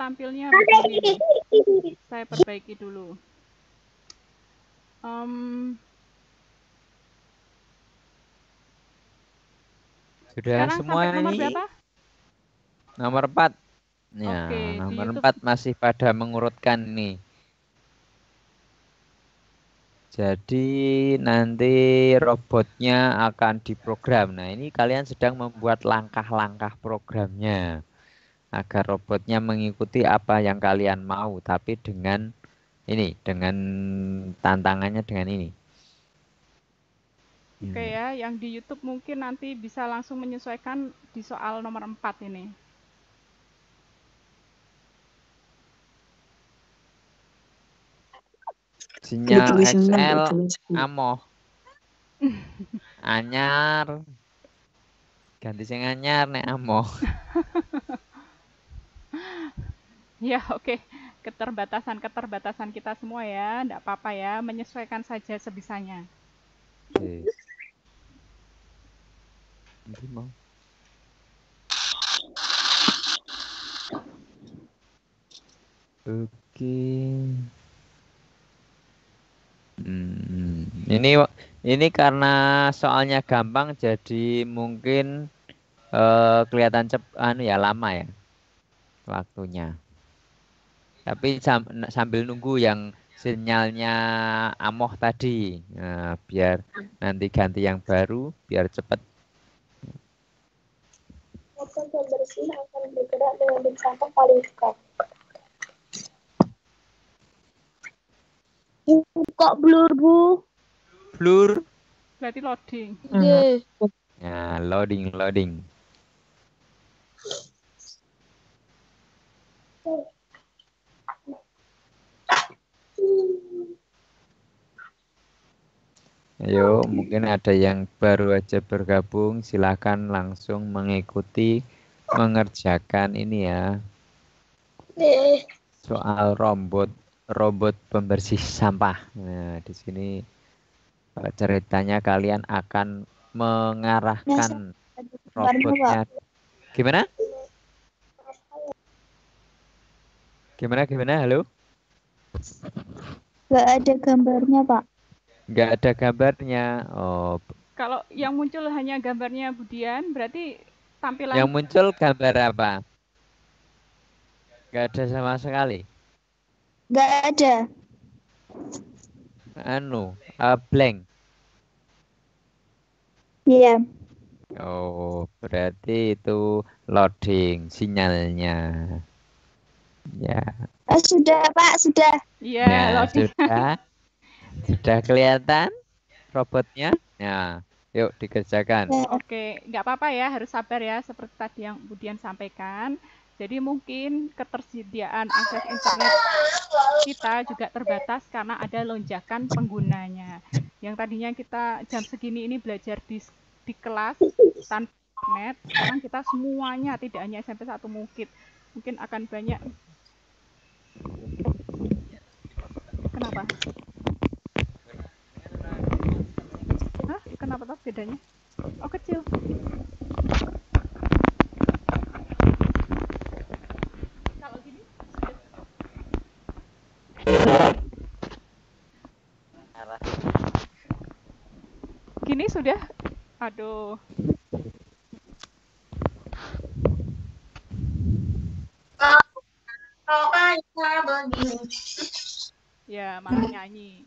tampilnya begini nih. Saya perbaiki dulu. Sudah Sekarang semua sampai nomor ini? berapa? Nomor 4. Ya, Oke, di nomor YouTube. 4 masih pada mengurutkan nih. Jadi nanti robotnya akan diprogram. Nah, ini kalian sedang membuat langkah-langkah programnya agar robotnya mengikuti apa yang kalian mau, tapi dengan ini, dengan tantangannya dengan ini. Oke ya, yang di YouTube mungkin nanti bisa langsung menyesuaikan di soal nomor 4 ini. Sinyal XL amoh. Anyar. Ganti sing anyar nek amoh. Ya, oke. Keterbatasan kita semua ya, enggak apa-apa ya, menyesuaikan saja sebisanya. Oke. Nanti mau. Oke. Ini karena soalnya gampang jadi mungkin kelihatan lama ya waktunya. Tapi sambil nunggu yang sinyalnya amoh tadi, nah, biar nanti ganti yang baru biar cepet. Robot pembersih akan bergerak dengan big sampah paling dekat. Kok blur, Bu? Blur? Berarti loading. Iya. Nah, loading. Ayo, mungkin ada yang baru aja bergabung, silakan langsung mengikuti mengerjakan ini ya. Soal robot pembersih sampah. Nah, di sini ceritanya kalian akan mengarahkan robotnya. Gimana? Gimana? Halo? Nggak ada gambarnya, Pak. Nggak ada gambarnya. Oh, Kalau yang muncul hanya gambarnya Budian, berarti tampilan yang muncul gambar apa? Nggak ada sama sekali. Nggak ada. Blank. Iya. Oh, berarti itu loading sinyalnya. Ya. Sudah, Pak, sudah. Iya, Nah, loading. sudah kelihatan robotnya. Nah, yuk dikerjakan. Oke, nggak apa-apa ya, harus sabar ya, seperti tadi yang Budian sampaikan. Jadi mungkin ketersediaan akses internet kita juga terbatas karena ada lonjakan penggunanya. Yang tadinya kita jam segini ini belajar di kelas tanpa internet, sekarang kita semuanya, tidak hanya SMP 1 mungkin akan banyak. Kenapa? Hah? Kenapa toh bedanya? Oh, kecil. Kalau gini gini sudah. Aduh. Ya, malah nyanyi.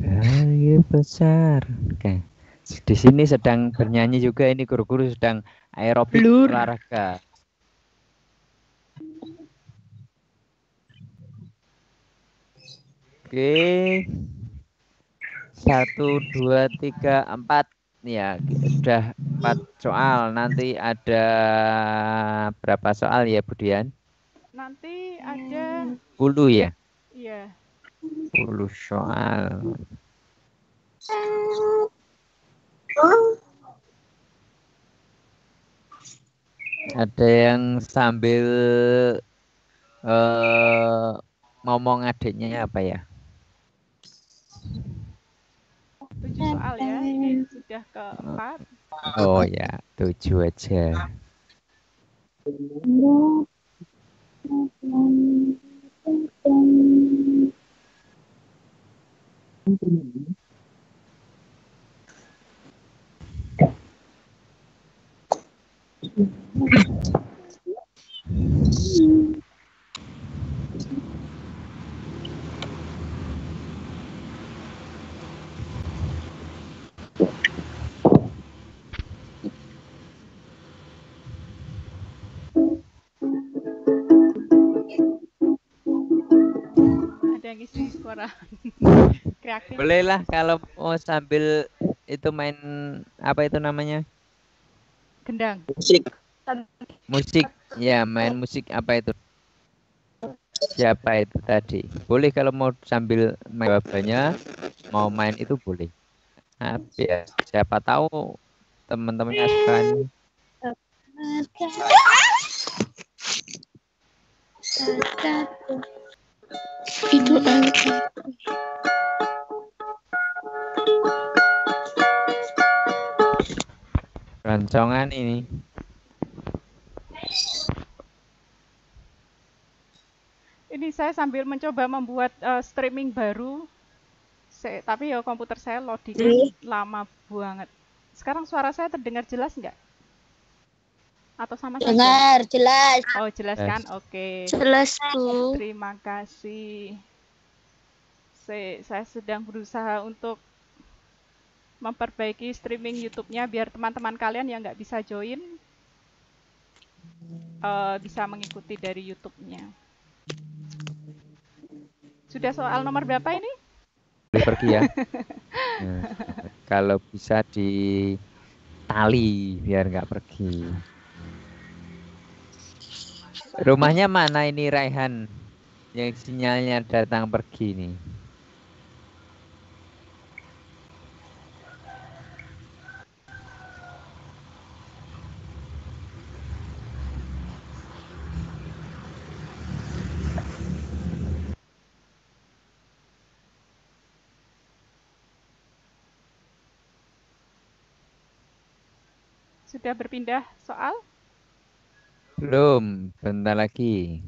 Hari besar. Oke. Di sini sedang bernyanyi juga, ini guru-guru sedang aerobik olahraga. Oke. 1, 2, 3, 4. Ya, sudah 4 soal. Nanti ada berapa soal ya, Budian? Nanti ada 10 ya? Iya. 10 soal. Ada yang sambil ngomong adiknya apa ya? 7 soal ya. Ini sudah ke-4. Oh ya, 7 aja. Ada yang isi suara kreatif. Bolehlah kalau mau sambil itu main apa itu namanya? Gendang. Musik. Ya, main musik apa itu? Siapa itu tadi? Boleh kalau mau sambil main jawabannya, mau main itu boleh. Nah, ya, siapa tahu teman-temannya suka nih. Itu Rancongan ini. Ini saya sambil mencoba membuat streaming baru. Tapi ya komputer saya loading lama banget. Sekarang suara saya terdengar jelas nggak? Atau sama saja? dengar jelas. Oh, jelas kan? Oke. Jelas, Bu. Terima kasih. Saya sedang berusaha untuk memperbaiki streaming YouTube-nya biar teman-teman kalian yang nggak bisa join bisa mengikuti dari YouTube-nya. Sudah soal nomor berapa ini? Boleh pergi ya. Nah, kalau bisa di tali biar nggak pergi. Rumahnya mana ini Raihan? Yang sinyalnya datang pergi nih. Sudah berpindah soal? Belum, bentar lagi.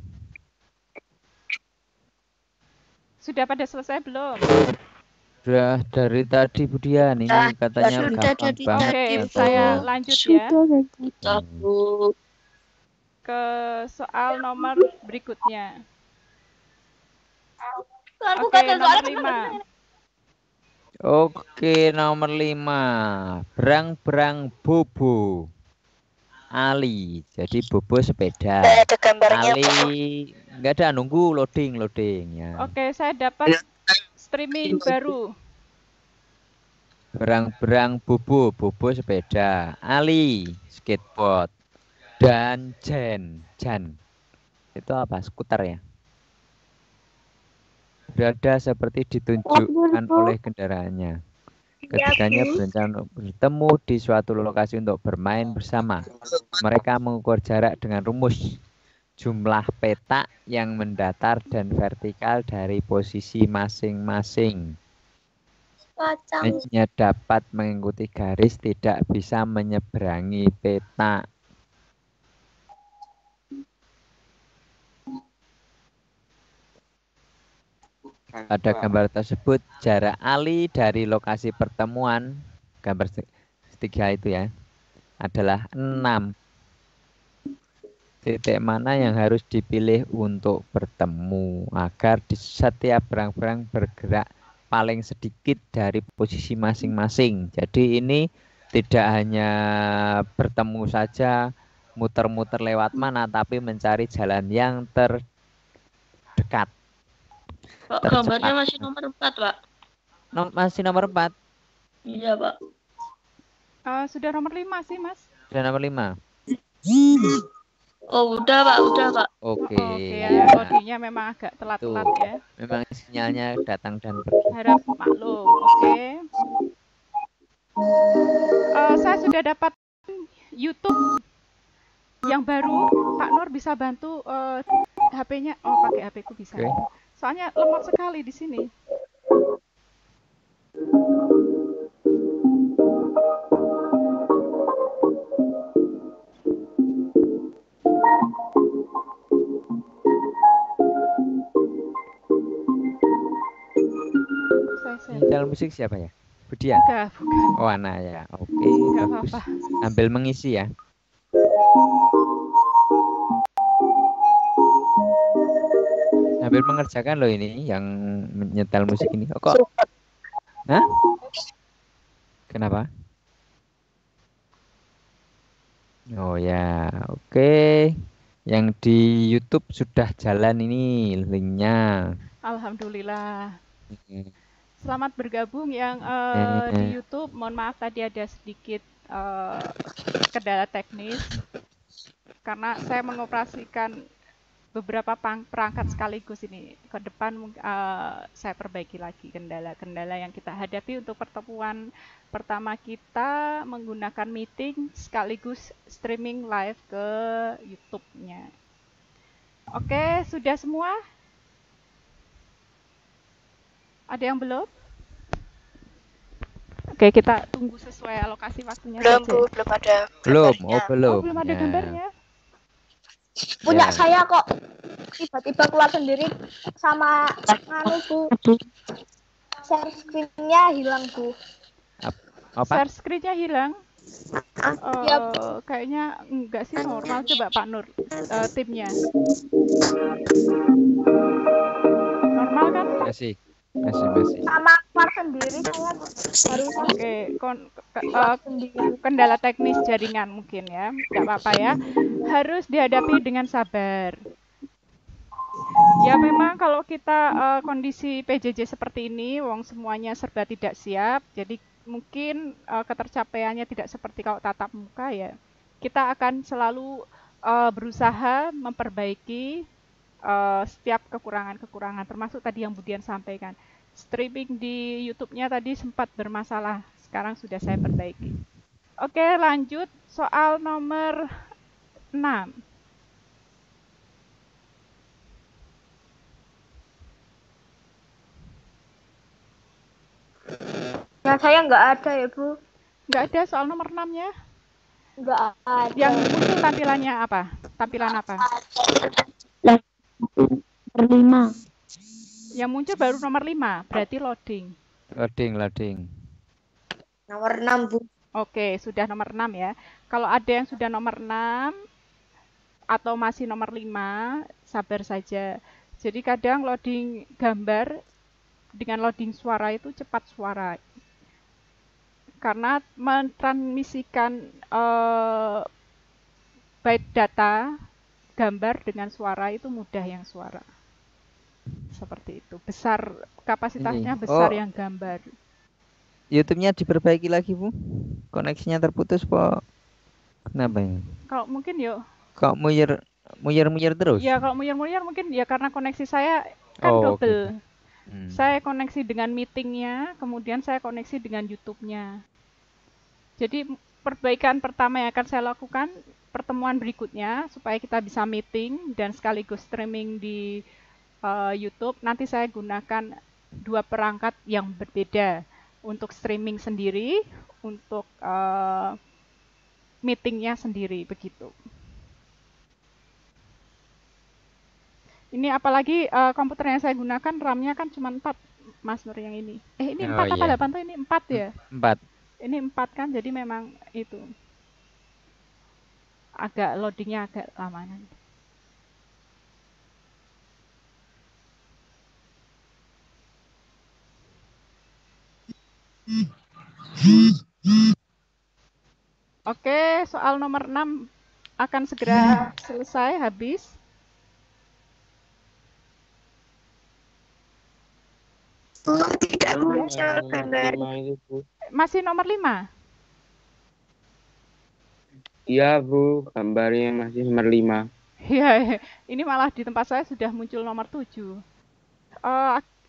Sudah pada selesai belum? Sudah dari tadi Budian ini katanya sudah gampang dari banget. Oke, katanya. saya lanjut ya Bu. ke soal nomor berikutnya. Aku Oke, kata nomor soalnya 5. Oke, nomor 5. Berang-berang bobo. Ali. Jadi bobo sepeda. ada gambarnya, Bu. Ali nggak ada nunggu loading ya. Oke, saya dapat streaming baru. Berang-berang bobo sepeda. Ali skateboard. Dan Jan itu apa? Skuter ya. Berada seperti ditunjukkan oleh kendaraannya. Ketiganya berencana bertemu di suatu lokasi untuk bermain bersama. Mereka mengukur jarak dengan rumus jumlah petak yang mendatar dan vertikal dari posisi masing-masing. Hanya dapat mengikuti garis, tidak bisa menyeberangi petak. Pada gambar tersebut, jarak Ali dari lokasi pertemuan, gambar ketiga itu ya, adalah 6. Titik mana yang harus dipilih untuk bertemu agar di setiap berang-berang bergerak paling sedikit dari posisi masing-masing. Jadi ini tidak hanya bertemu saja, muter-muter lewat mana, tapi mencari jalan yang terdekat. Pak, gambarnya masih nomor 4, Pak. Masih nomor 4. Iya, Pak. Sudah nomor 5 sih, Mas. Sudah nomor 5. Oh, udah, Pak. Oke. Oke ya, loadingnya memang agak telat-telat ya. Memang sinyalnya datang dan pergi. Harap maklum, oke. Saya sudah dapat YouTube yang baru. Pak Nur bisa bantu HP-nya? Oh, pakai HP ku bisa. Oke. Soalnya lemot sekali di sini. Saya. Nyetel musik siapa ya? Budian? Bukan. Oh, Ana ya. Oke, Nggak bagus. apa-apa. Ambil mengisi ya. Sambil mengerjakan loh ini yang menyetel musik ini. Oh, kok? Hah? Kenapa? Oh ya, oke. Yang di YouTube sudah jalan ini linknya. Alhamdulillah. Hmm. Selamat bergabung yang di YouTube. Mohon maaf tadi ada sedikit kendala teknis karena saya mengoperasikan beberapa perangkat sekaligus ini. Ke depan saya perbaiki lagi kendala-kendala yang kita hadapi untuk pertemuan pertama kita menggunakan meeting sekaligus streaming live ke YouTube-nya. Oke, sudah semua? Ada yang belum? Oke, kita tunggu sesuai alokasi waktunya Belum, saja. Bu, belum ada Belum, gambarnya. belum. Oh, belum ada Ya. gambarnya. Punya Ya. saya kok tiba-tiba keluar sendiri sama anu Bu. Share screen-nya hilang Bu. Apa? Share screen-nya hilang. Iya. Kayaknya enggak sih, normal. Coba Pak Nur, timnya. Normal kan? Masih. Sama keluar sendiri saya barusan Oke, sendiri. kendala teknis jaringan mungkin ya. Enggak apa-apa ya. Harus dihadapi dengan sabar. Ya memang kalau kita kondisi PJJ seperti ini, wong semuanya serba tidak siap, jadi mungkin ketercapaiannya tidak seperti kalau tatap muka ya. Kita akan selalu berusaha memperbaiki setiap kekurangan-kekurangan, termasuk tadi yang Budian sampaikan. Streaming di YouTube-nya tadi sempat bermasalah, sekarang sudah saya perbaiki. Oke, lanjut soal nomor 6. Ya saya nggak ada ya Bu. Nggak ada soal nomor 6-nya? Nggak ada. Yang muncul tampilannya apa? Tampilan apa? Nomor 5. Yang muncul baru nomor 5, berarti loading. Loading. Nomor 6 Bu. Oke, sudah nomor 6 ya. Kalau ada yang sudah nomor 6 atau masih nomor 5, sabar saja. Jadi kadang loading gambar dengan loading suara itu cepat suara. Karena mentransmisikan byte data gambar dengan suara itu mudah yang suara. Seperti itu. Kapasitasnya Ini. besar Oh. yang gambar. YouTube-nya diperbaiki lagi, Bu. Koneksinya terputus, Pak. Kenapa ini? Kalau mungkin yuk. Kok muyer terus? Ya kalau muyer-muyer mungkin ya karena koneksi saya kan Oh, double. gitu. Saya koneksi dengan meetingnya, kemudian saya koneksi dengan YouTube-nya. Jadi perbaikan pertama yang akan saya lakukan pertemuan berikutnya supaya kita bisa meeting dan sekaligus streaming di YouTube. Nanti saya gunakan 2 perangkat yang berbeda untuk streaming sendiri, untuk meetingnya sendiri begitu. Ini apalagi komputer yang saya gunakan RAM-nya kan cuma 4, Mas Nur yang ini. Ini 4 apa 8 tuh? Ini 4 ya? 4. Ini 4 kan, jadi memang itu. Agak loadingnya agak lama nanti. Oke, soal nomor 6 akan segera selesai, habis. Tidak muncul gambar. Masih nomor 5? Iya, Bu. Gambarnya masih nomor 5. Iya, ini malah di tempat saya sudah muncul nomor 7.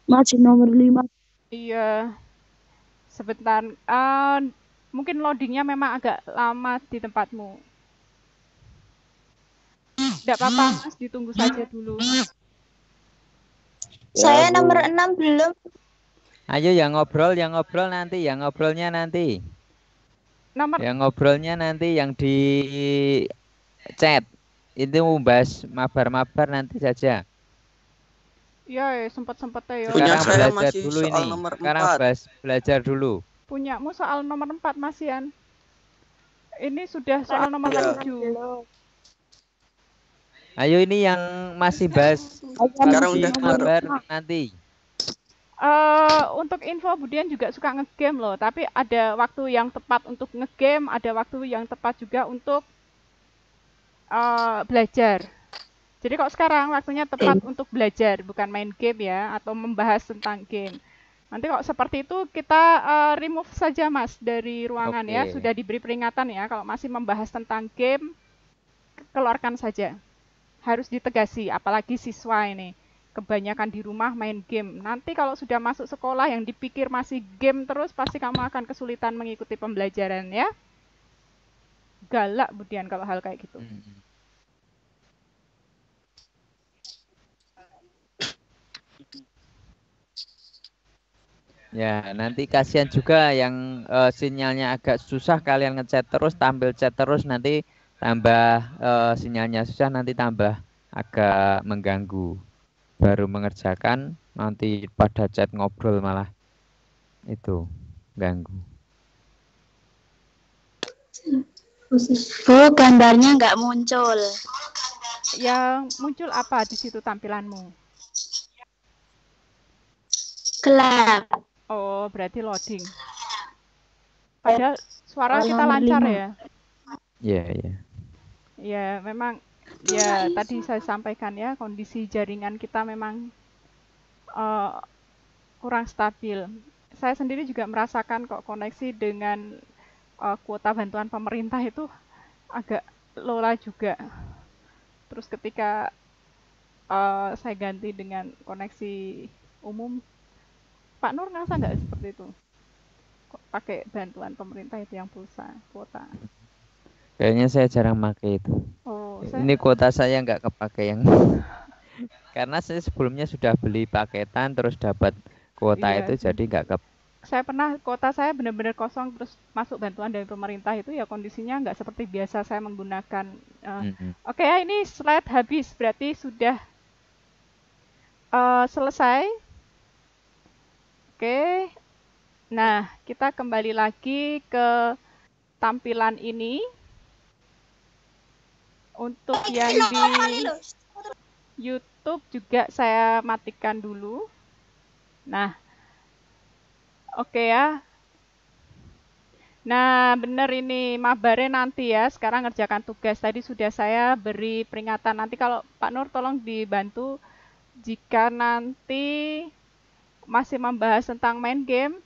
Masih nomor 5. Iya. Sebentar. Mungkin loadingnya memang agak lama di tempatmu. Tidak apa-apa, Mas. Ditunggu saja dulu. Saya Bu. nomor 6 belum. Ayo yang ngobrolnya nanti. Nomor Yang ngobrolnya nanti yang di chat. Itu bahas mabar-mabar nanti saja. Ya, sempet-sempet ya. Punya Sekarang saya belajar masih dulu soal ini. nomor Sekarang 4. belajar dulu. Punyamu soal nomor 4, Mas Yan. Ini sudah soal nomor Iya. 7. Ayo ini yang masih bahas Sekarang PUBG udah keluar. mabar nanti. Untuk info Budian juga suka ngegame loh, tapi ada waktu yang tepat untuk ngegame, ada waktu yang tepat juga untuk belajar. Jadi kok sekarang waktunya tepat untuk belajar, bukan main game ya, atau membahas tentang game. Nanti kok seperti itu kita remove saja Mas dari ruangan ya, Oke. sudah diberi peringatan ya, kalau masih membahas tentang game, keluarkan saja. Harus ditegasi, apalagi siswa ini. Kebanyakan di rumah main game. Nanti kalau sudah masuk sekolah yang dipikir masih game terus, pasti kamu akan kesulitan mengikuti pembelajaran ya. Galak Budian kalau hal kayak gitu. Ya, nanti kasihan juga yang sinyalnya agak susah, kalian ngechat terus, tampil chat terus, nanti tambah sinyalnya susah, nanti tambah agak mengganggu. Baru mengerjakan, nanti pada chat ngobrol malah itu ganggu. Bu, gambarnya nggak muncul. Yang muncul apa di situ tampilanmu? Gelap. Oh, berarti loading. Padahal suara kita lancar ya. Iya, iya. Ya, memang ya tadi saya sampaikan ya, kondisi jaringan kita memang kurang stabil. Saya sendiri juga merasakan kok koneksi dengan kuota bantuan pemerintah itu agak lola juga. Terus ketika saya ganti dengan koneksi umum, Pak Nur ngerasa nggak seperti itu? Kok pakai bantuan pemerintah itu yang pulsa, kuota? Kayaknya saya jarang pakai itu. Oh, Ini kuota saya nggak kepake yang karena saya sebelumnya sudah beli paketan terus dapat kuota iya itu, sih. jadi nggak ke. Saya pernah kuota saya benar-benar kosong terus masuk bantuan dari pemerintah itu ya kondisinya nggak seperti biasa saya menggunakan. Oke ya, ini slide habis berarti sudah selesai. Oke, nah kita kembali lagi ke tampilan ini. Untuk yang di YouTube juga saya matikan dulu. Nah, oke ya. Nah, benar ini mabarnya nanti ya. Sekarang ngerjakan tugas. Tadi sudah saya beri peringatan. Nanti kalau Pak Nur tolong dibantu jika nanti masih membahas tentang main game,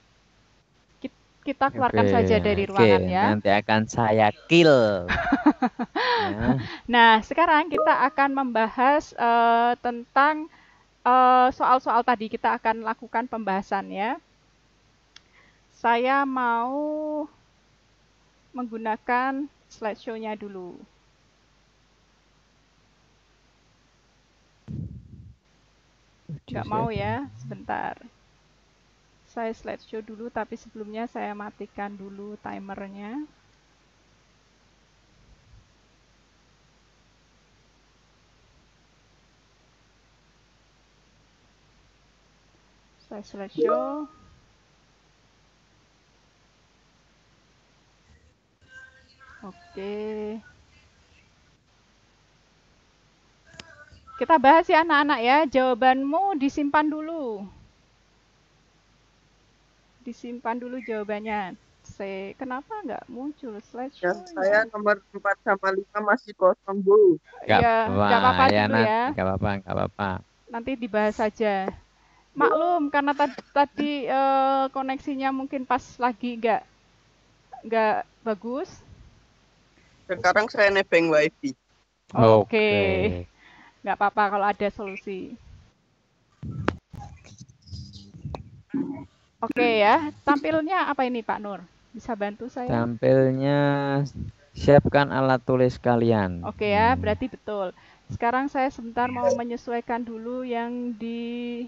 kita keluarkan saja dari ruangan ya. Nanti akan saya kill. Ya. Nah, sekarang kita akan membahas tentang soal-soal tadi. Kita akan lakukan pembahasan ya. Saya mau menggunakan slideshow-nya dulu. Nggak mau ya, sebentar. Saya slideshow dulu, tapi sebelumnya saya matikan dulu timernya. Saya slideshow. Oke. Kita bahas ya anak-anak ya. Jawabanmu disimpan dulu. Disimpan dulu jawabannya. Kenapa nggak muncul slideshow? Yang saya nomor 4 sama 5 masih kosong, Bu. Iya, nggak apa-apa dulu ya. Nggak apa-apa. Nanti dibahas saja. Maklum karena tadi koneksinya mungkin pas lagi nggak bagus. Sekarang saya nebeng wifi. Oke. Nggak apa-apa kalau ada solusi. Oke ya, tampilnya apa ini Pak Nur? Bisa bantu saya? Tampilnya siapkan alat tulis kalian. Oke ya, berarti betul. Sekarang saya sebentar mau menyesuaikan dulu yang di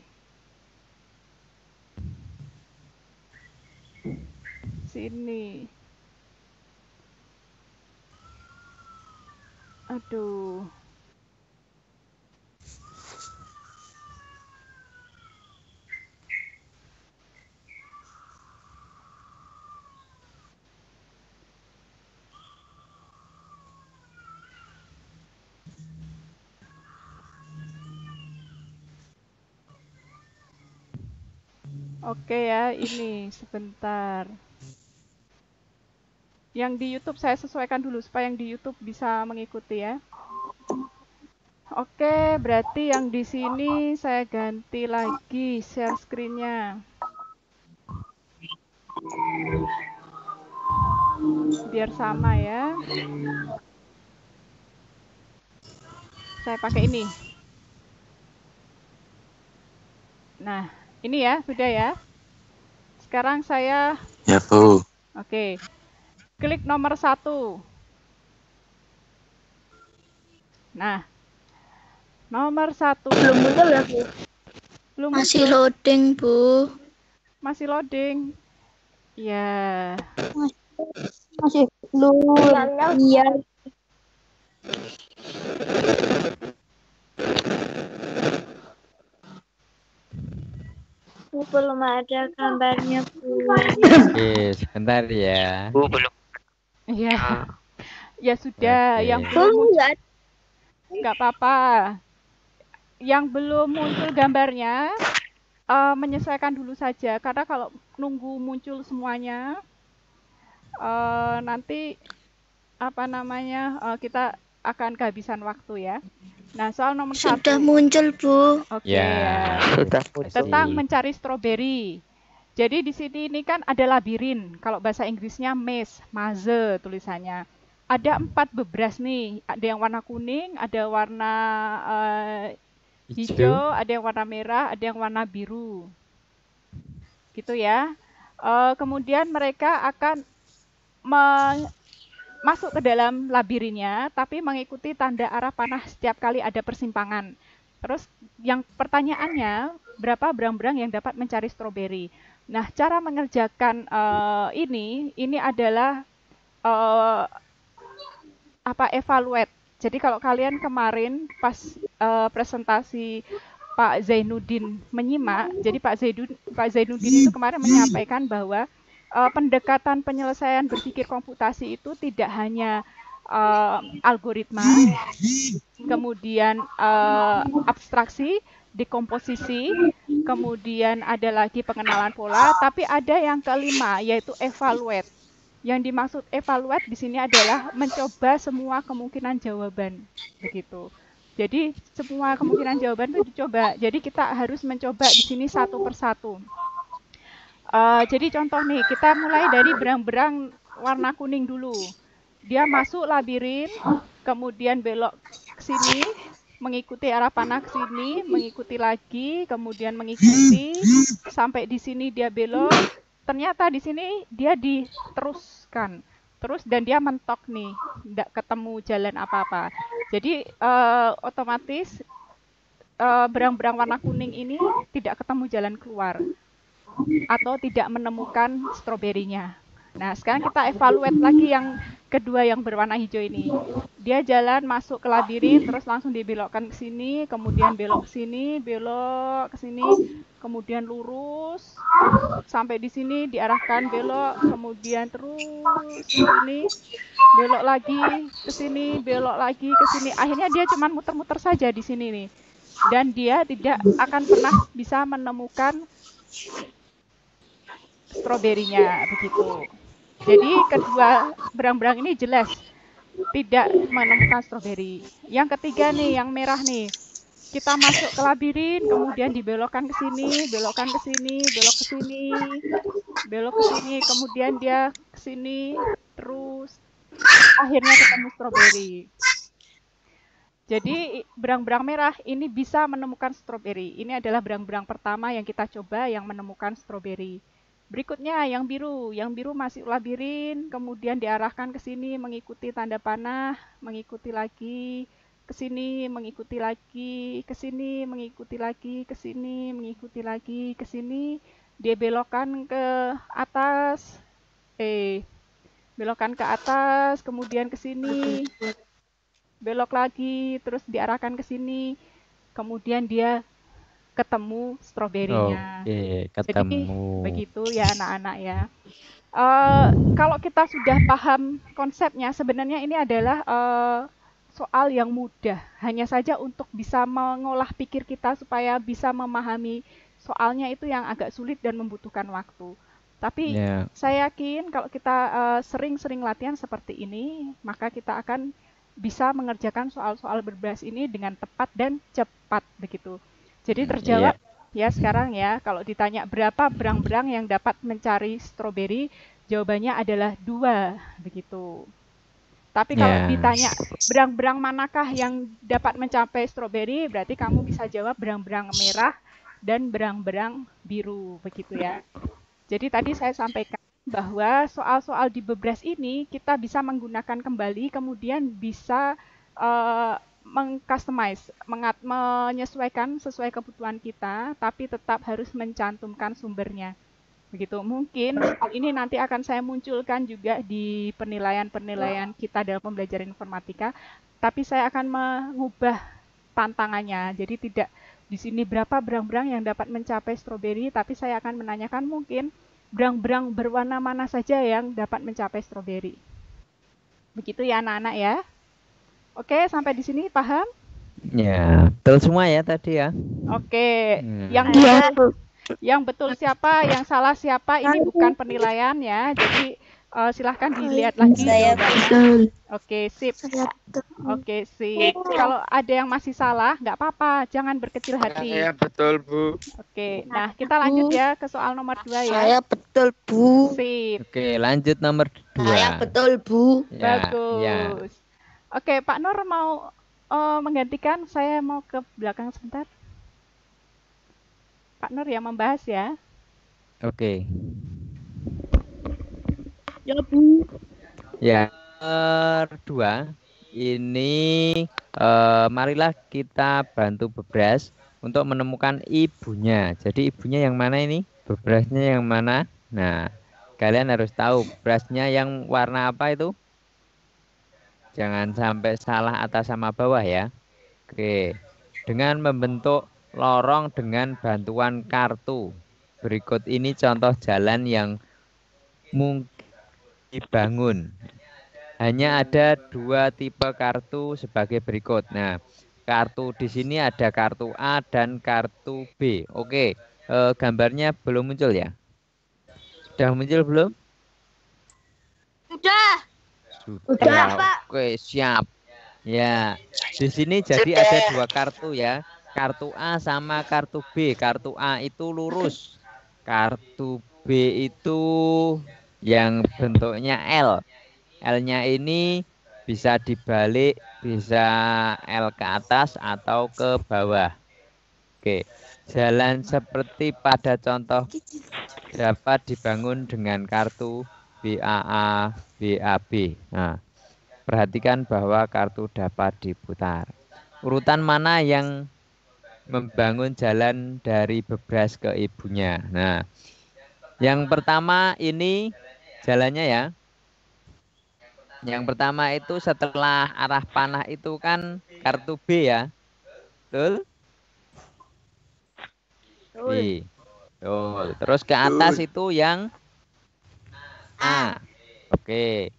sini. Aduh. Oke ya, ini sebentar. Yang di YouTube saya sesuaikan dulu supaya yang di YouTube bisa mengikuti ya. Oke, berarti yang di sini saya ganti lagi share screen-nya. Biar sama ya. Saya pakai ini. Nah, ini ya, sudah ya. Sekarang saya... Ya, Bu. Oke. Klik nomor 1. Nah, nomor 1. Belum muncul ya, Bu? Belum Masih muncul. loading, Bu. Masih loading. Ya. Masih belum. Iya. Bu, belum ada gambarnya, Bu. Oke, sebentar ya. Bu, belum. Iya. Ya sudah, Oke. yang belum muncul Enggak. nggak apa-apa. Yang belum muncul gambarnya menyesuaikan dulu saja karena kalau nunggu muncul semuanya nanti apa namanya kita akan kehabisan waktu ya. Nah, soal nomor 1. Sudah muncul, Bu. Oke Ya. ya. Sudah Tentang Masih. mencari stroberi. Jadi di sini ini kan ada labirin. Kalau bahasa Inggrisnya maze tulisannya. Ada 4 bebras nih. Ada yang warna kuning, ada warna hijau, ada yang warna merah, ada yang warna biru. Gitu ya. Kemudian mereka akan masuk ke dalam labirinnya, tapi mengikuti tanda arah panah setiap kali ada persimpangan. Terus yang pertanyaannya, berapa berang-berang yang dapat mencari stroberi? Nah, cara mengerjakan ini adalah evaluate. Jadi kalau kalian kemarin pas presentasi Pak Zainuddin menyimak, jadi Pak Zainuddin itu kemarin menyampaikan bahwa pendekatan penyelesaian berpikir komputasi itu tidak hanya algoritma, kemudian abstraksi, dekomposisi, kemudian ada lagi pengenalan pola, tapi ada yang kelima yaitu evaluate. Yang dimaksud evaluate di sini adalah mencoba semua kemungkinan jawaban, begitu. Jadi semua kemungkinan jawaban itu dicoba. Jadi kita harus mencoba di sini satu persatu. Jadi contoh nih, kita mulai dari berang-berang warna kuning dulu. Dia masuk labirin, kemudian belok ke sini, mengikuti arah panah ke sini, mengikuti lagi, kemudian mengikuti sampai di sini dia belok. Ternyata di sini dia diteruskan, terus dan dia mentok nih, tidak ketemu jalan apa-apa. Jadi otomatis berang-berang warna kuning ini tidak ketemu jalan keluar atau tidak menemukan stroberinya. Nah, sekarang kita evaluate lagi yang kedua yang berwarna hijau ini. Dia jalan masuk ke labirin, terus langsung dibelokkan ke sini, kemudian belok ke sini, belok ke sini, kemudian lurus sampai di sini diarahkan belok, kemudian terus ke sini, belok lagi ke sini, belok lagi ke sini. Akhirnya dia cuma muter-muter saja di sini nih. Dan dia tidak akan pernah bisa menemukan stroberinya begitu. Jadi kedua berang-berang ini jelas tidak menemukan stroberi. Yang ketiga nih, yang merah nih. Kita masuk ke labirin, kemudian dibelokkan ke sini, belokkan ke sini, belok ke sini, belok ke sini, kemudian dia ke sini, terus akhirnya ketemu stroberi. Jadi berang-berang merah ini bisa menemukan stroberi. Ini adalah berang-berang pertama yang kita coba yang menemukan stroberi. Berikutnya yang biru masih labirin, kemudian diarahkan ke sini mengikuti tanda panah, mengikuti lagi ke sini, mengikuti lagi ke sini, mengikuti lagi ke sini, mengikuti lagi ke sini, dia belokkan ke atas, belokkan ke atas, kemudian ke sini, belok lagi, terus diarahkan ke sini, kemudian dia ketemu stroberinya. Oke, Jadi ketemu. begitu ya anak-anak ya. Kalau kita sudah paham konsepnya, sebenarnya ini adalah soal yang mudah. Hanya saja untuk bisa mengolah pikir kita supaya bisa memahami soalnya itu yang agak sulit dan membutuhkan waktu. Tapi Ya. saya yakin kalau kita sering-sering latihan seperti ini, maka kita akan bisa mengerjakan soal-soal berbasis ini dengan tepat dan cepat begitu. Jadi terjawab ya sekarang ya, kalau ditanya berapa berang-berang yang dapat mencari stroberi, jawabannya adalah 2 begitu. Tapi kalau ditanya berang-berang manakah yang dapat mencapai stroberi, berarti kamu bisa jawab berang-berang merah dan berang-berang biru begitu ya. Jadi tadi saya sampaikan bahwa soal-soal di Bebras ini kita bisa menggunakan kembali, kemudian bisa mengcustomize, menyesuaikan sesuai kebutuhan kita, tapi tetap harus mencantumkan sumbernya. Begitu. Mungkin hal ini nanti akan saya munculkan juga di penilaian-penilaian kita dalam pembelajaran informatika, tapi saya akan mengubah tantangannya. Jadi tidak di sini berapa berang-berang yang dapat mencapai stroberi, tapi saya akan menanyakan mungkin berang-berang berwarna mana saja yang dapat mencapai stroberi. Begitu ya anak-anak ya. Oke, sampai di sini paham? Ya, betul semua ya tadi ya. Oke, yang betul siapa, yang salah siapa, ini bukan penilaian ya. Jadi silahkan dilihat lagi jawabannya. Oke, sip. Oke, sip. Kalau ada yang masih salah, nggak apa-apa, jangan berkecil hati. Saya betul, Bu. Oke, nah kita lanjut ya ke soal nomor 2 ya. Saya betul, Bu. Sip. Oke, lanjut nomor 2. Saya betul, Bu. Ya, Bagus. ya. Oke, Pak Nur mau menggantikan, saya mau ke belakang sebentar. Pak Nur yang membahas ya. Oke. Ya, Bu. Ya, nomor 2 ini marilah kita bantu Bebras untuk menemukan ibunya. Jadi ibunya yang mana ini? Bebrasnya yang mana? Nah, kalian harus tahu bebrasnya yang warna apa itu? Jangan sampai salah atas sama bawah ya. Oke. Dengan membentuk lorong dengan bantuan kartu. Berikut ini contoh jalan yang mungkin dibangun. Hanya ada 2 tipe kartu sebagai berikut. Nah, kartu di sini ada kartu A dan kartu B. Oke, gambarnya belum muncul ya? Sudah muncul belum? Sudah. Sudah. Oke, siap. Ya, di sini jadi ada 2 kartu ya. Kartu A sama kartu B. Kartu A itu lurus. Kartu B itu yang bentuknya L. L-nya ini bisa dibalik, bisa L ke atas atau ke bawah. Oke, jalan seperti pada contoh dapat dibangun dengan kartu BAA, BAB. Nah, perhatikan bahwa kartu dapat diputar. Urutan mana yang membangun jalan dari Bebras ke ibunya? Nah, yang pertama ini jalannya ya. Yang pertama itu setelah arah panah itu kan kartu B ya. Betul? B. Oh, terus ke atas itu yang A. Oke.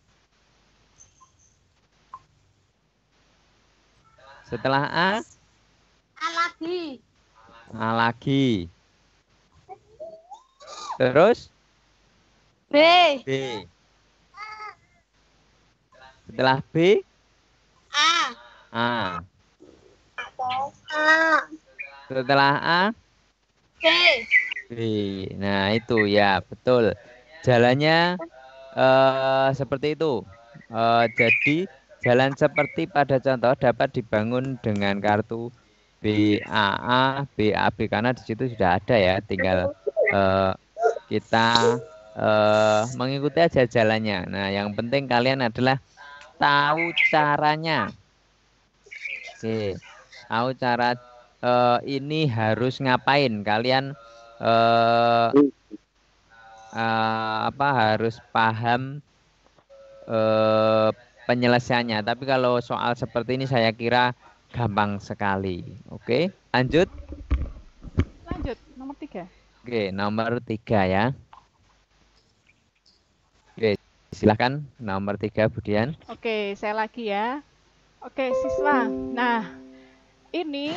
Setelah A? A lagi. A lagi. Terus? B. B. Setelah B? A. A. A. Setelah A? B. B. Nah itu ya betul. Jalannya seperti itu. Jadi jalan seperti pada contoh dapat dibangun dengan kartu BAA, BAB karena di situ sudah ada ya. Tinggal kita mengikuti aja jalannya. Nah yang penting kalian adalah tahu caranya. Oke, tahu cara ini harus ngapain. Kalian harus paham penyelesaiannya. Tapi kalau soal seperti ini saya kira gampang sekali. Oke, lanjut. Lanjut, nomor 3. Oke, nomor 3 ya. Oke, silakan nomor 3 Budian. Oke, saya lagi ya. Oke, siswa. Nah, ini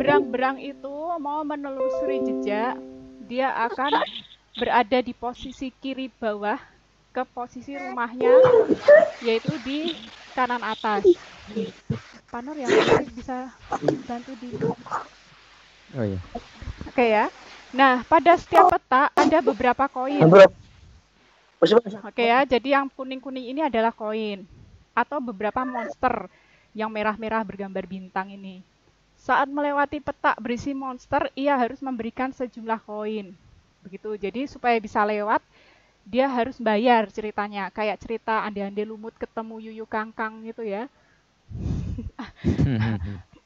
berang-berang itu kalau mau menelusuri jejak, dia akan berada di posisi kiri bawah ke posisi rumahnya, yaitu di kanan atas. Pak Nur yang bisa bantu di... Oh iya. Oke ya. Nah, pada setiap peta ada beberapa koin. Oke ya, jadi yang kuning-kuning ini adalah koin atau beberapa monster yang merah-merah bergambar bintang ini. Saat melewati peta berisi monster, ia harus memberikan sejumlah koin. Begitu. Jadi supaya bisa lewat, dia harus bayar ceritanya. Kayak cerita Ande-Ande Lumut ketemu Yuyu Kangkang gitu ya.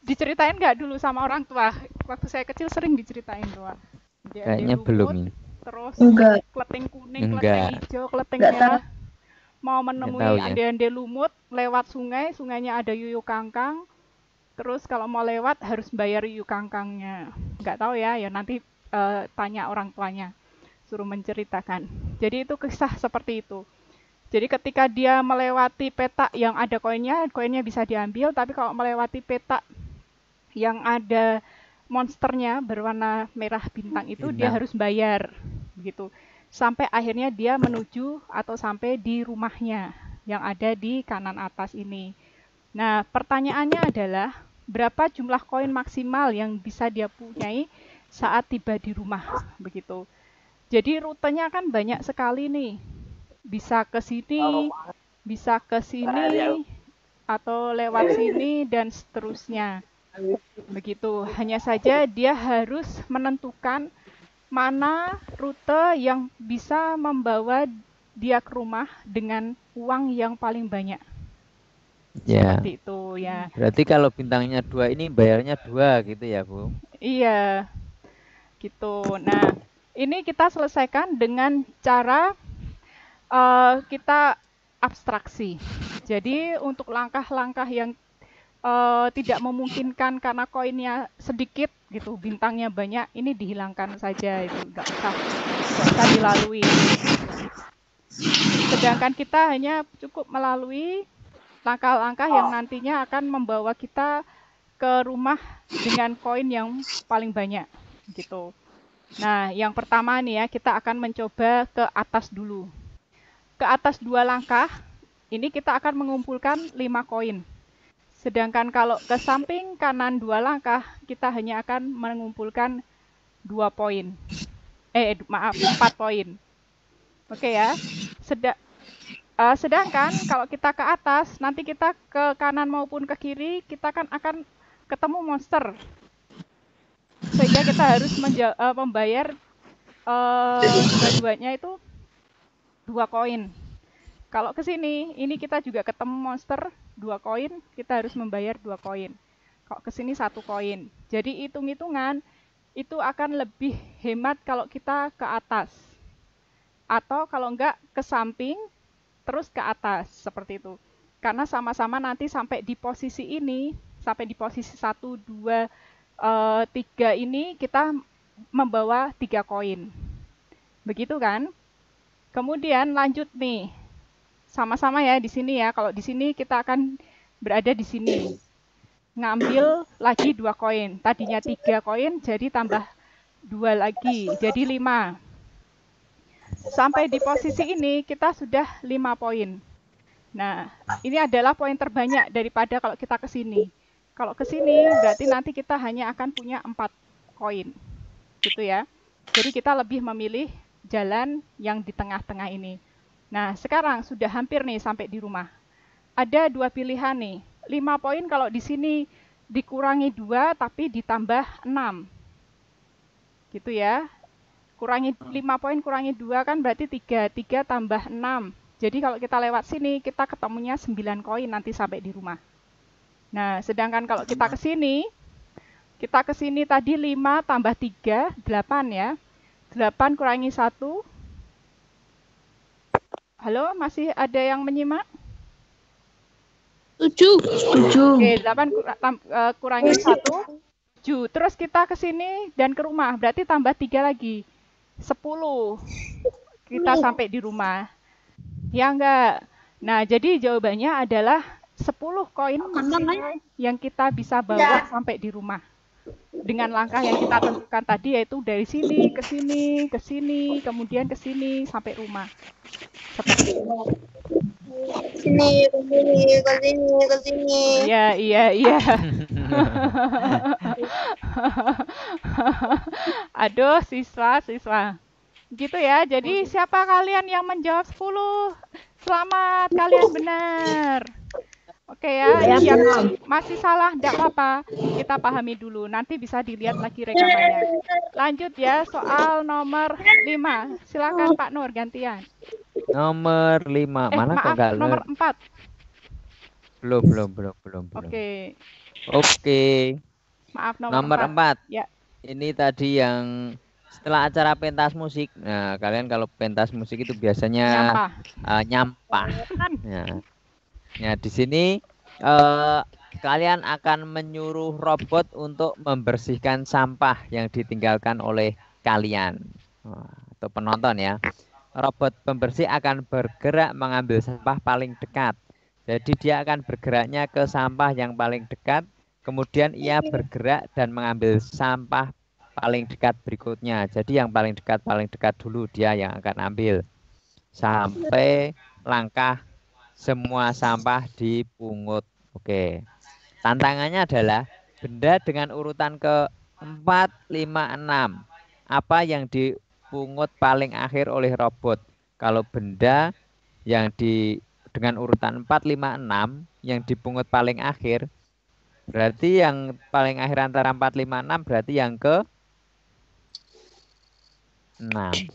Diceritain nggak dulu sama orang tua? Waktu saya kecil sering diceritain tuh. Kayaknya belum ini. Terus Enggak. kleting kuning, Enggak. kleting hijau, kleting Enggak merah. Mau menemui tahu ya. Ande-Ande Lumut lewat sungai, sungainya ada Yuyu Kangkang. Terus kalau mau lewat harus bayar Yuyu Kangkangnya. Nggak tahu ya, ya nanti tanya orang tuanya, suruh menceritakan. Jadi itu kisah seperti itu. Jadi ketika dia melewati peta yang ada koinnya, koinnya bisa diambil. Tapi kalau melewati peta yang ada monsternya berwarna merah bintang itu, dia harus bayar. Begitu. Sampai akhirnya dia menuju atau sampai di rumahnya yang ada di kanan atas ini. Nah, pertanyaannya adalah berapa jumlah koin maksimal yang bisa dia punyai saat tiba di rumah, begitu. Jadi rutenya kan banyak sekali nih. Bisa ke sini, bisa ke sini, atau lewat sini dan seterusnya. Begitu. Hanya saja dia harus menentukan mana rute yang bisa membawa dia ke rumah dengan uang yang paling banyak. Ya. Seperti itu ya. Berarti kalau bintangnya 2 ini bayarnya 2 gitu ya, Bu? Iya. Gitu. Nah, ini kita selesaikan dengan cara kita abstraksi. Jadi untuk langkah-langkah yang tidak memungkinkan karena koinnya sedikit gitu, bintangnya banyak, ini dihilangkan saja, itu nggak usah dilalui. Sedangkan kita hanya cukup melalui langkah-langkah yang nantinya akan membawa kita ke rumah dengan koin yang paling banyak gitu. Nah, yang pertama nih ya, kita akan mencoba ke atas dulu. Ke atas 2 langkah, ini kita akan mengumpulkan 5 koin. Sedangkan kalau ke samping kanan 2 langkah, kita hanya akan mengumpulkan 2 poin. 4 poin. Oke ya. Sedangkan kalau kita ke atas, nanti kita ke kanan maupun ke kiri, kita akan ketemu monster. Sehingga kita harus membayar dua-duanya itu 2 koin. Kalau ke sini, ini kita juga ketemu monster 2 koin, kita harus membayar 2 koin. Kalau ke sini 1 koin. Jadi hitung-hitungan itu akan lebih hemat kalau kita ke atas. Atau kalau enggak ke samping, terus ke atas, seperti itu. Karena sama-sama nanti sampai di posisi ini, sampai di posisi 1, 2, 3 ini kita membawa 3 koin. Begitu kan? Kemudian lanjut nih. Sama-sama ya di sini ya. Kalau di sini kita akan berada di sini. Ngambil lagi 2 koin. Tadinya 3 koin jadi tambah 2 lagi, jadi 5. Sampai di posisi ini kita sudah 5 poin. Nah, ini adalah poin terbanyak daripada kalau kita ke sini. Kalau ke sini berarti nanti kita hanya akan punya 4 koin. Gitu ya. Jadi kita lebih memilih jalan yang di tengah-tengah ini. Nah, sekarang sudah hampir nih sampai di rumah. Ada 2 pilihan nih. 5 poin kalau di sini dikurangi 2 tapi ditambah 6. Gitu ya. Kurangi 5 poin kurangi 2 kan berarti 3. 3 tambah 6. Jadi kalau kita lewat sini, kita ketemunya 9 koin nanti sampai di rumah. Nah, sedangkan kalau kita ke sini tadi 5 tambah 3, 8 ya. 8 kurangi 1. Halo, masih ada yang menyimak? 7. Oke, 8 kurangi 1. 7. Terus kita ke sini dan ke rumah, berarti tambah 3 lagi. 10 kita sampai di rumah. Ya enggak? Nah, jadi jawabannya adalah 10 koin maksimal yang kita bisa bawa sampai di rumah. dengan langkah yang kita tentukan tadi, yaitu dari sini ke sini, ke sini, kemudian ke sini sampai rumah. Seperti itu. Sini, ke sini, ke sini, ke sini. Iya. Aduh, siswa. Gitu ya. Jadi siapa kalian yang menjawab 10? Selamat, kalian benar. Oke ya, yang masih salah enggak apa-apa. Kita pahami dulu, nanti bisa dilihat lagi rekamannya. Lanjut ya, soal nomor 5. Silakan Pak Nur, gantian. Nomor 5. Mana kok Maaf, enggak nomor 4. Belum. Oke. Maaf, Nomor 4. Ya. Ini tadi yang setelah acara pentas musik. Nah, kalian kalau pentas musik itu biasanya nyampah. Ya, di sini kalian akan menyuruh robot untuk membersihkan sampah yang ditinggalkan oleh kalian atau penonton ya. Robot pembersih akan bergerak mengambil sampah paling dekat. Jadi dia akan bergeraknya ke sampah yang paling dekat, kemudian ia bergerak dan mengambil sampah paling dekat berikutnya. Jadi yang paling dekat dulu dia yang akan ambil sampai langkah semua sampah dipungut. Oke. Tantangannya adalah benda dengan urutan ke 4, 5, 6. Apa yang dipungut paling akhir oleh robot? Kalau benda yang dengan urutan 4, 5, 6 yang dipungut paling akhir, berarti yang paling akhir antara 4, 5, 6 berarti yang ke 6.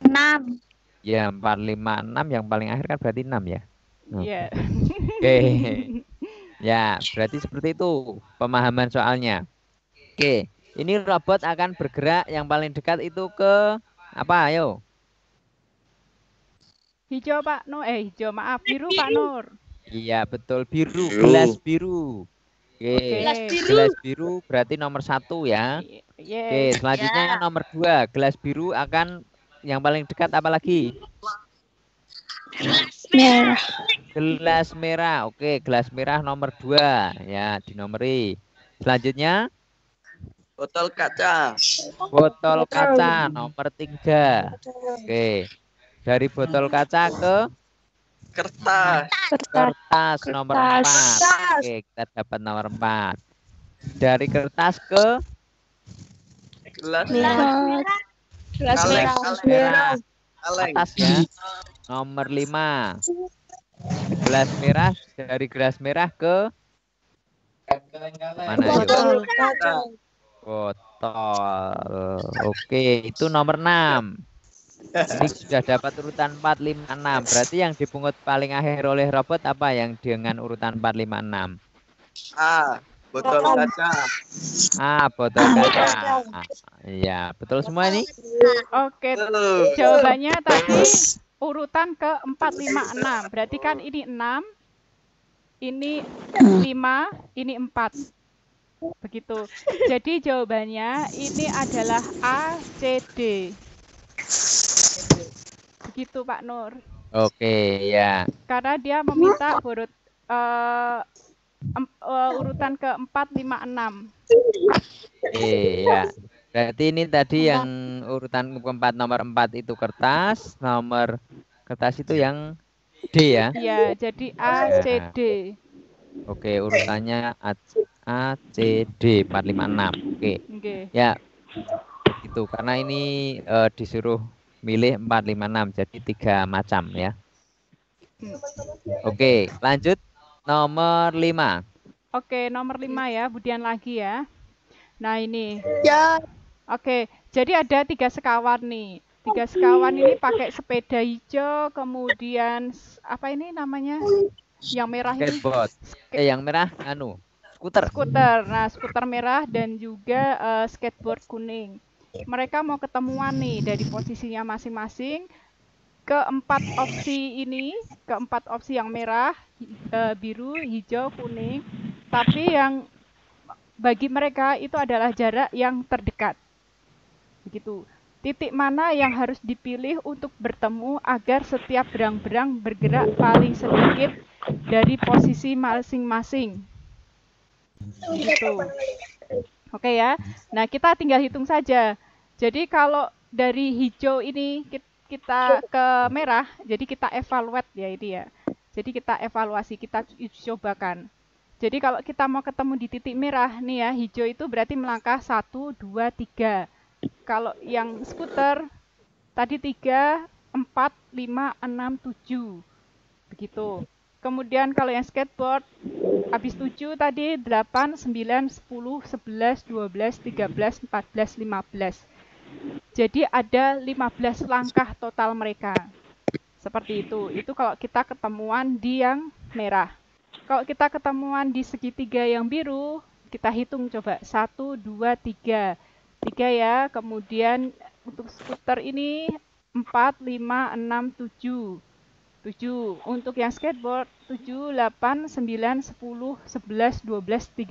6. Ya, 4, 5, 6 yang paling akhir kan berarti 6 ya. Iya. Oke. Ya, berarti seperti itu pemahaman soalnya. Oke, ini robot akan bergerak yang paling dekat itu ke apa? Ayo. Hijau Pak Nur, hijau maaf, biru Pak Nur. Iya, betul, biru, gelas biru. Oke, gelas biru berarti nomor 1 ya. Oke, selanjutnya nomor 2, gelas biru akan yang paling dekat apa lagi? Merah. Gelas merah. Oke, gelas merah nomor 2 ya, dinomori. Selanjutnya Botol kaca. botol kaca nomor 3. Oke. Dari botol kaca ke kertas nomor 4. Oke, kita dapat nomor 4. Dari kertas ke Gelas merah. Atas ya. Nomor 5. Gelas merah, dari gelas merah ke mana itu? Botol. Oke, itu nomor 6. Ini sudah dapat urutan 4, 5, 6. Berarti yang dipungut paling akhir oleh robot apa yang dengan urutan 4, 5, 6? Botol kaca. Botol kaca. Iya, betul semua ini? Oke, jawabannya tadi urutan ke 4, 5, 6. Berarti kan ini 6, ini 5, ini 4. Begitu. Jadi jawabannya ini adalah A, C, D. Begitu Pak Nur. Oke, ya. Karena dia meminta urutan ke 4, 5, 6. Oke, ya. Berarti ini tadi yang urutan keempat nomor 4 itu kertas, nomor kertas itu yang D ya? Iya, jadi A, C, D. Oke, urutannya A, C, D 4, 5, 6. Oke. Ya. Itu karena ini disuruh milih 4, 5, 6 jadi 3 macam ya. Oke, lanjut nomor 5. Oke, nomor 5 ya, Budian lagi ya. Nah, ini. Ya. Oke, jadi ada 3 sekawan nih. 3 sekawan ini pakai sepeda hijau, kemudian apa ini namanya? Yang merah ini. Skateboard. Yang merah skuter. Skuter. Nah, skuter merah dan juga skateboard kuning. Mereka mau ketemuan nih dari posisinya masing-masing. Keempat opsi yang merah, biru, hijau, kuning. Tapi yang bagi mereka itu adalah jarak yang terdekat. Begitu. Titik mana yang harus dipilih untuk bertemu agar setiap berang-berang bergerak paling sedikit dari posisi masing-masing. Gitu. Oke ya. Nah, kita tinggal hitung saja. Jadi kalau dari hijau ini kita ke merah, jadi kita evaluate ya ini ya. Jadi kita evaluasi, kita cobakan. Jadi kalau kita mau ketemu di titik merah nih ya, hijau itu berarti melangkah 1, 2, 3. Kalau yang skuter tadi 3, 4, 5, 6, 7. Begitu. Kemudian kalau yang skateboard habis 7 tadi 8, 9, 10, 11, 12, 13, 14, 15. Jadi ada 15 langkah total mereka. Seperti itu. Itu kalau kita ketemuan di yang merah. Kalau kita ketemuan di segitiga yang biru, kita hitung coba. 1, 2, 3. 3 ya. Kemudian untuk skuter ini 4, 5, 6, 7. 7. Untuk yang skateboard 7, 8, 9, 10, 11, 12, 13.